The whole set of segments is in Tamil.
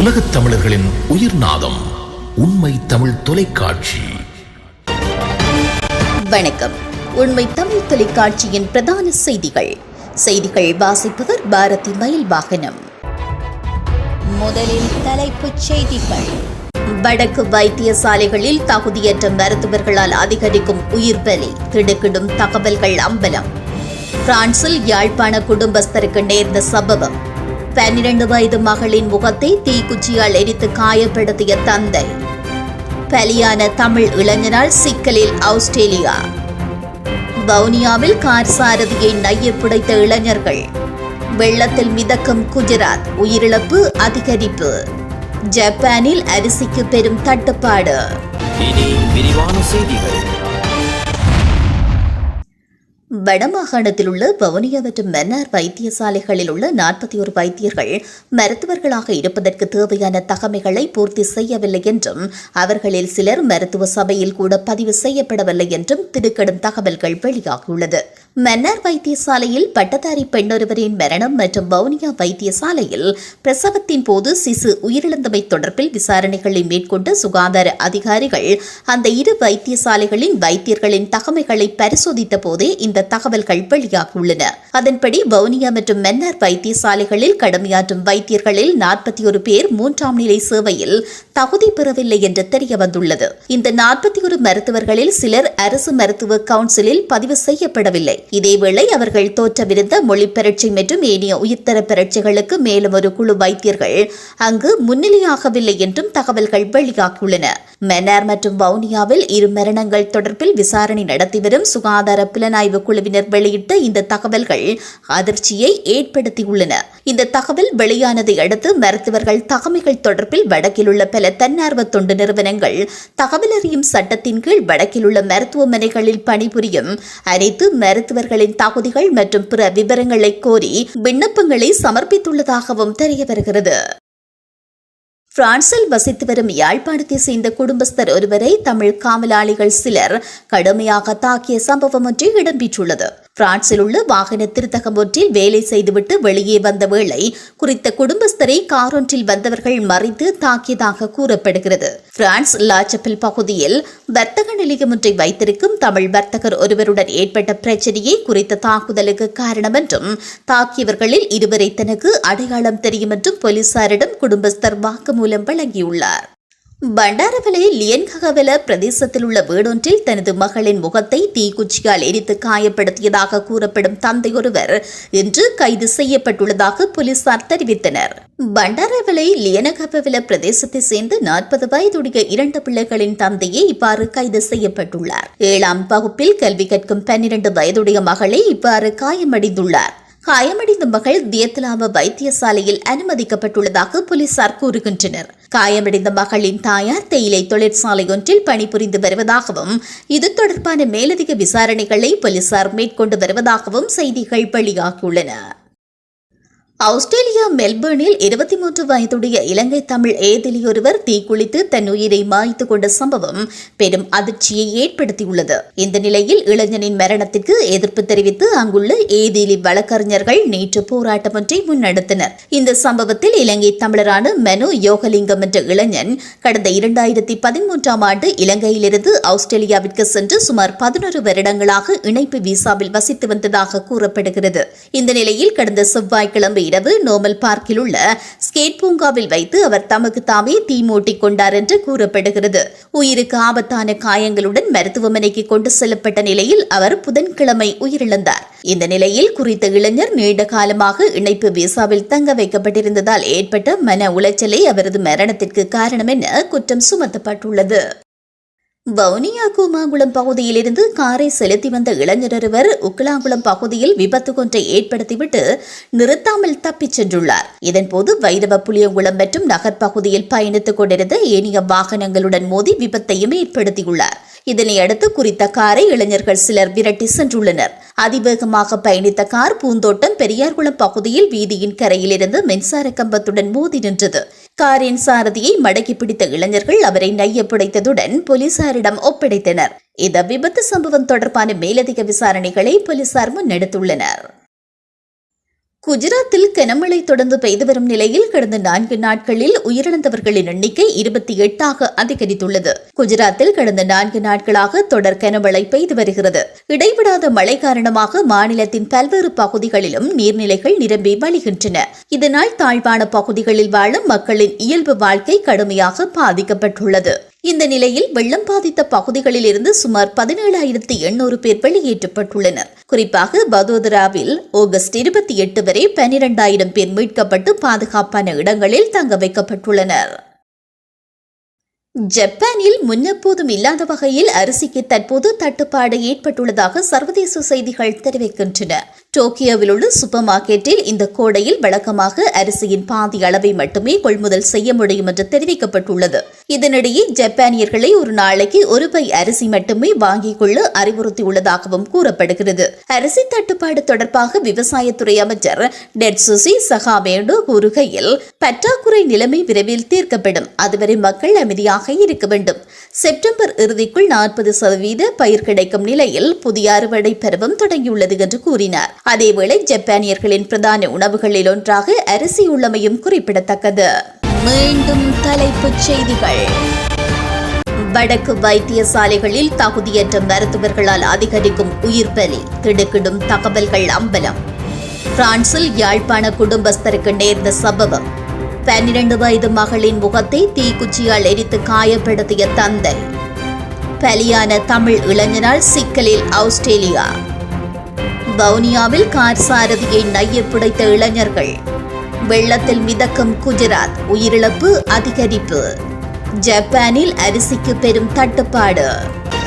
உலகத் தமிழர்களின் உயிர்நாதம் உண்மை தமிழ் தொலைக்காட்சி. வணக்கம். உண்மை தமிழ் தொலைக்காட்சியின் பிரதான செய்திகள் வாசிப்பவர் பாரதி மயில் வாகனம். முதலில் தலைப்புச் செய்திகள். வடக்கு வைத்தியசாலைகளில் தகுதியற்ற மருத்துவர்களால் அதிகரிக்கும் உயிர் பலி, திடுக்கிடும் தகவல்கள் அம்பலம். பிரான்சில் யாழ்ப்பாண குடும்பஸ்தருக்கு நேர்ந்த சம்பவம். 12 வயது மகளின் முகத்தை தீக்குச்சியால் எரித்து காயப்படுத்திய தந்தை. பலியான தமிழ் இளைஞரால் சிக்கலில் ஆஸ்திரேலியா. வவுனியாவில் கார் சாரதியை நையப் புடைத்த இளைஞர்கள். வெள்ளத்தில் மிதக்கும் குஜராத், உயிரிழப்பு அதிகரிப்பு. ஜப்பானில் அரிசிக்கு பெரும் தட்டுப்பாடு. இனி விரிவான செய்திகள். வடமாகாணத்தில் உள்ள வவுனியா மற்றும் மன்னார் வைத்தியசாலைகளில் உள்ள 41 வைத்தியர்கள் மருத்துவர்களாக இருப்பதற்கு தேவையான தகமைகளை பூர்த்தி செய்யவில்லை என்றும் அவர்களில் சிலர் மருத்துவ சபையில் கூட பதிவு செய்யப்படவில்லை என்றும் திடுக்கிடும் தகவல்கள் வெளியாகியுள்ளது. மன்னார் வைத்தியசாலையில் பட்டதாரி பெண்ணொருவரின் மரணம் மற்றும் வவுனியா வைத்தியசாலையில் பிரசவத்தின் போது சிசு உயிரிழந்தமை தொடர்பில் விசாரணைகளை மேற்கொண்ட சுகாதார அதிகாரிகள் அந்த இரு வைத்தியசாலைகளின் வைத்தியர்களின் தகமைகளை பரிசோதித்த போதே இந்த தகவல்கள் வெளியாகியுள்ளன. அதன்படி வவுனியா மற்றும் மன்னார் வைத்தியசாலைகளில் கடமையாற்றும் வைத்தியர்களில் 41 பேர் 3ஆம் நிலை சேவையில் தகுதி பெறவில்லை என்று தெரியவந்துள்ளது. இந்த 41 மருத்துவர்களில் சிலர் அரசு மருத்துவ கவுன்சிலில் பதிவு செய்யப்படவில்லை. இதேவேளை அவர்கள் தோற்றவிருந்த மொழி பரீட்சை மற்றும் ஏனைய உயர்தர பரீட்சைகளுக்கு மேலும் ஒரு குழு வைத்தியர்கள் அங்கு முன்னிலையாகவில்லை என்றும் தகவல்கள் வெளியாகியுள்ளன. மன்னார் மற்றும் வவுனியாவில் 2 மரணங்கள் தொடர்பில் விசாரணை நடத்தி வரும் சுகாதார புலனாய்வு குழுவினர் வெளியிட்ட இந்த தகவல்கள் அதிர்ச்சியை ஏற்படுத்தியுள்ளன. இந்த தகவல் வெளியானதை அடுத்து மருத்துவர்கள் தகமைகள் தொடர்பில் வடக்கில் உள்ள பல தன்னார்வ தொண்டு நிறுவனங்கள் தகவல் அறியும் சட்டத்தின் கீழ் வடக்கில் உள்ள மருத்துவமனைகளில் பணிபுரியும் அனைத்து மருத்துவர்களின் தகுதிகள் மற்றும் பிற விவரங்களை கோரி விண்ணப்பங்களை சமர்ப்பித்துள்ளதாகவும் தெரியவருகிறது. பிரான்சில் வசித்து வரும் யாழ்ப்பாணத்தை சேர்ந்த குடும்பஸ்தர் ஒருவரை தமிழ் காவலாளிகள் சிலர் கடுமையாக தாக்கிய சம்பவம் ஒன்று இடம்பெற்றுள்ளது. பிரான்சில் உள்ள வாகன திருத்தகம் ஒன்றில் வேலை செய்துவிட்டு வெளியே வந்த வேளை குறித்த குடும்பஸ்தரை காரொன்றில் வந்தவர்கள் மறித்து தாக்கியதாக கூறப்படுகிறது. பிரான்ஸ் லாச்சப்பில் பகுதியில் வர்த்தக நிலையம் ஒன்றை வைத்திருக்கும் தமிழ் வர்த்தகர் ஒருவருடன் ஏற்பட்ட பிரச்சனையே குறித்த தாக்குதலுக்கு காரணம் என்றும் தாக்கியவர்களில் 2 தனக்கு அடையாளம் தெரியும் என்றும் போலீசாரிடம் குடும்பஸ்தர் வாக்குமூலம் வழங்கியுள்ளார். பண்டாரவளை லியன்ககவல பிரதேசத்தில் உள்ள வீடொன்றில் தனது மகளின் முகத்தை தீக்குச்சியால் எரித்து காயப்படுத்தியதாக கூறப்படும் தந்தை ஒருவர் இன்று கைது செய்யப்பட்டுள்ளதாக போலீசார் தெரிவித்தனர். பண்டாரவளை லியனகவல பிரதேசத்தை சேர்ந்த 40 வயதுடைய 2 பிள்ளைகளின் தந்தையே இவ்வாறு கைது செய்யப்பட்டுள்ளார். 7ஆம் வகுப்பில் கல்வி கற்கும் 12 வயதுடைய மகளே இவ்வாறு காயமடைந்துள்ளார். காயமடைந்த மகள் தியத்தலாம வைத்தியசாலையில் அனுமதிக்கப்பட்டுள்ளதாக போலீசார் கூறுகின்றனர். காயமடைந்த மகளின் தாயார் தேயிலை தொழிற்சாலை ஒன்றில் பணிபுரிந்து வருவதாகவும் இது தொடர்பான மேலதிக விசாரணைகளை போலீசார் மேற்கொண்டு வருவதாகவும் செய்திகள் வெளியாகியுள்ளன. ஆஸ்திரேலியா மெல்பர்னில் 23 வயதுடைய இலங்கை தமிழ் ஏதிலியொருவர் தீக்குளித்து தன் உயிரை மாய்த்துக் கொண்ட சம்பவம் பெரும் அதிர்ச்சியை ஏற்படுத்தியுள்ளது. இந்த நிலையில் இளைஞனின் மரணத்திற்கு எதிர்ப்பு தெரிவித்து அங்குள்ள ஏதிலி வழக்கறிஞர்கள் நேற்று போராட்டம் ஒன்றை முன்னெடுத்தனர். இந்த சம்பவத்தில் இலங்கை தமிழரான மனு யோகலிங்கம் என்ற இளைஞன் கடந்த 2013ஆம் ஆண்டு இலங்கையிலிருந்து ஆஸ்திரேலியாவிற்கு சென்று சுமார் 11 வருடங்களாக இணைப்பு விசாவில் வசித்து வந்ததாக கூறப்படுகிறது. இந்த நிலையில் கடந்த செவ்வாய்க்கிழமை இரவு நோமல் பார்க்கில் உள்ள ஸ்கேட் பூங்காவில் வைத்து அவர் தமக்கு தாமே தீ மூட்டிக் கொண்டார் என்று கூறப்படுகிறது. உயிருக்கு ஆபத்தான காயங்களுடன் மருத்துவமனைக்கு கொண்டு செல்லப்பட்ட நிலையில் அவர் புதன்கிழமை உயிரிழந்தார். இந்த நிலையில் குறித்த இளைஞர் நீண்ட காலமாக இணைப்பு விசாவில் தங்க வைக்கப்பட்டிருந்ததால் ஏற்பட்ட மன உளைச்சலே அவரது மரணத்திற்கு காரணம் என குற்றம் சுமத்தப்பட்டுள்ளது. வவுனியா கூமாங்குளம் பகுதியிலிருந்து காரை செலுத்தி வந்த இளைஞர் ஒருவர் உக்கலாங்குளம் பகுதியில் விபத்து ஒன்றை ஏற்படுத்திவிட்டு நிறுத்தாமல் தப்பிச் சென்றுள்ளார். இதன்போது வைரவ புளியங்குளம் மற்றும் நகர் பகுதியில் பயணித்துக் கொண்டிருந்த ஏனைய வாகனங்களுடன் மோதி விபத்தையும் ஏற்படுத்தியுள்ளார். இதனையடுத்து குறித்த காரை இளைஞர்கள் சிலர் விரட்டி சென்றுள்ளனர். அதிவேகமாக பயணித்த கார் பூந்தோட்டம் பெரியார்குளம் பகுதியில் வீதியின் கரையிலிருந்து மின்சார கம்பத்துடன் மோதி நின்றது. காரின் சாரதியை மடக்கி பிடித்த இளைஞர்கள் அவரை நையப்புடைத்ததுடன் போலீசாரிடம் ஒப்படைத்தனர். இந்த விபத்து சம்பவம் தொடர்பான மேலதிக விசாரணைகளை போலீசார் முன்னெடுத்துள்ளனர். குஜராத்தில் கனமழை தொடர்ந்து பெய்து வரும் நிலையில் கடந்த 4 நாட்களில் உயிரிழந்தவர்களின் எண்ணிக்கை 28 அதிகரித்துள்ளது. குஜராத்தில் கடந்த 4 நாட்களாக தொடர் கனமழை பெய்து வருகிறது. இடைவிடாத மழை காரணமாக மாநிலத்தின் பல்வேறு பகுதிகளிலும் நீர்நிலைகள் நிரம்பி வழிகின்றன. இதனால் தாழ்வான பகுதிகளில் வாழும் மக்களின் இயல்பு வாழ்க்கை கடுமையாக பாதிக்கப்பட்டுள்ளது. இந்த நிலையில் வெள்ளம் பாதித்த பகுதிகளில் இருந்து சுமார் 17,800 பேர் வெளியேற்றப்பட்டுள்ளனர். குறிப்பாக வதோதராவில் ஆகஸ்ட் 28 வரை 12,000 பேர் மீட்கப்பட்டு பாதுகாப்பான இடங்களில் தங்க வைக்கப்பட்டுள்ளனர். ஜப்பானில் முன்னெப்போதும் இல்லாத வகையில் அரிசிக்கு தற்போது தட்டுப்பாடு ஏற்பட்டுள்ளதாக சர்வதேச செய்திகள் தெரிவிக்கின்றன. டோக்கியோவில் உள்ள சூப்பர் மார்க்கெட்டில் இந்த கோடையில் வழக்கமாக அரிசியின் பாதி அளவை மட்டுமே கொள்முதல் செய்ய முடியும் என்று தெரிவிக்கப்பட்டுள்ளது. இதனிடையே ஜப்பானியர்களை ஒரு நாளைக்கு 1 பை அரிசி மட்டுமே வாங்கிக் கொள்ள அறிவுறுத்தியுள்ளதாகவும் கூறப்படுகிறது. அரிசி தட்டுப்பாடு தொடர்பாக விவசாயத்துறை அமைச்சர் டெட்சுசி சகாமேடோ கூறுகையில், பற்றாக்குறை நிலைமை விரைவில் தீர்க்கப்படும். அதுவரை மக்கள் அமைதியாக இருக்க வேண்டும். செப்டம்பர் இறுதிக்குள் 40% பயிர் கிடைக்கும் நிலையில் புதிய அறுவடை பருவம் தொடங்கியுள்ளது என்று கூறினார். அதேவேளை ஜப்பானியர்களின் பிரதான உணவுகளில் ஒன்றாக அரிசி உள்ளமையும் குறிப்பிடத்தக்கது. மீண்டும் தலைப்புச் செய்திகள். வடக்கு வைத்தியசாலைகளில் தகுதியற்ற மருத்துவர்களால் அதிகரிக்கும் உயிர் பலி, திடுக்கிடும் தகவல்கள் அம்பலம். பிரான்சில் யாழ்ப்பாண குடும்பஸ்தருக்கு நேர்ந்த சம்பவம். 12 வயது மகளின் முகத்தை தீக்குச்சியால் எரித்து காயப்படுத்திய தந்தை. பலியான தமிழ் இளைஞனால் சிக்கலில் ஆஸ்திரேலியா. வவுனியாவில் கார் சாரதியை நைய புடைத்த இளைஞர்கள். வெள்ளத்தில் மிதக்கும் குஜராத், உயிரிழப்பு அதிகரிப்பு. ஜப்பானில் அரிசிக்கு பெரும் தட்டுப்பாடு.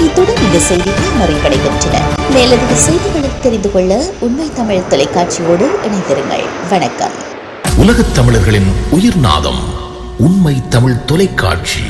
இத்துடன் இந்த செய்திகள் நிறைவடைகின்றன. மேலதிக செய்திகளை தெரிந்து கொள்ள உண்மை தமிழ் தொலைக்காட்சியோடு இணைந்திருங்கள். வணக்கம். உலகத் தமிழர்களின் உயிர்நாதம் உண்மை தமிழ் தொலைக்காட்சி.